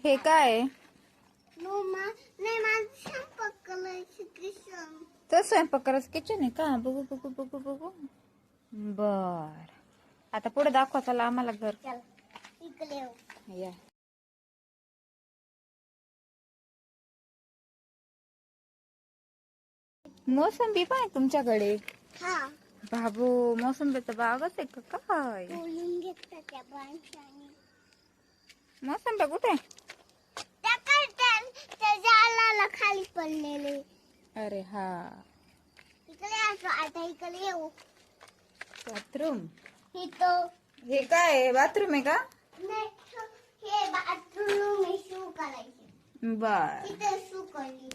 हे काय तर स्वयंपाक करायचं किचन आहे का? बघू बघू बघू बघू. बर, आता पुढे दाखवा चला आम्हाला घर. या. मोसंबी पण आहे तुमच्याकडे? बाबू, मोसंबीचं बागच आहे का काय? मोसंबी कुठे? खाली पडलेले. अरे हा, इकडे असो. आता इकडे येऊ. बाथरूम. इथं हे काय बाथरूम आहे का? नाही, हे बाथरूम आहे. शू करायचे. बर इथे शू करली.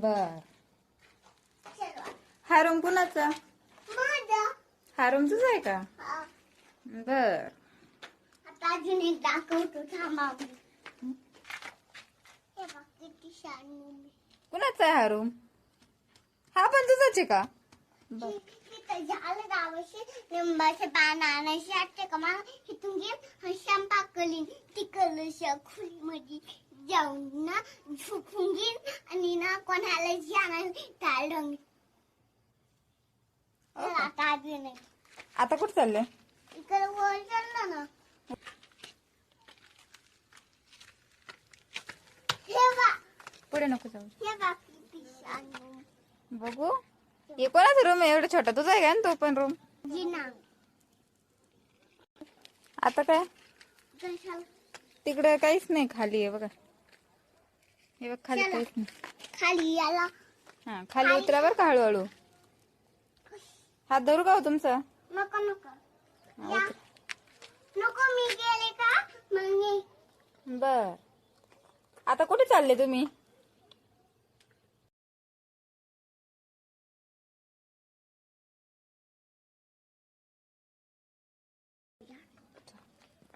बर. चलो. हा रूम कुणाचा? माझा. हा रूम तुझा आहे का? हा. बर. आता अजून एक दाखवतो. थांबा. हे बघ किती छान रूम आहे. कुणाचा आहे हा रूम? हा पण तुझाच आहे का? तिथं झालं गावाशी लिंबाचे पान आणायचे वाटते का मला. इथून घे स्वयंपाक करीन. तिकडच्या खोलीमध्ये जाऊन ना झोपून घेईन आणि ना कोणाला जाणार टाळून. आता अजून नाही. आता कुठं चाललंय? इकडे वर चाललं ना. हे बघ. पुढे नको जाऊ. हे बघ किती छान रूम. बघू. हे कोणाचा रूम आहे? एवढा छोटा तुझा आहे का ना तो पण रूम? जिना. आता काय? कशाला? तिकडे काहीच नाही, खाली आहे बघा. हे बघ खाली चला. काहीच नाही. खाली याला. हा, खाली उतरा बरं का हळूहळू. हात धरू का हो तुमचा? नको नको. हा, या. उतरा. नको मी गेले का मग ये. बर. आता कुठे चालले तुम्ही?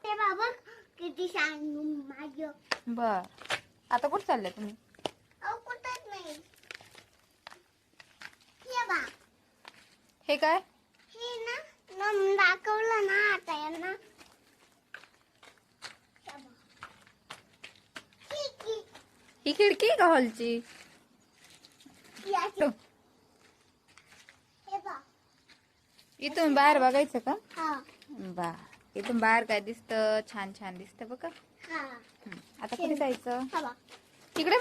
ते बाबा किती छान रूम माझं. बर. आता कुठे चालले तुम्ही? अहो कुठंच नाही. हे बा. हे काय? हे ना दाखवलं ना आता यांना. हे बा. ही खिडकी का हॉलची? याची. हे बा. इथून बाहेर बघायचं का? हा. बा, इथून बाहेर काय दिसतं? छान छान दिसतं बघा. हा. आता कुठे जायचं? हा बा. तिकडे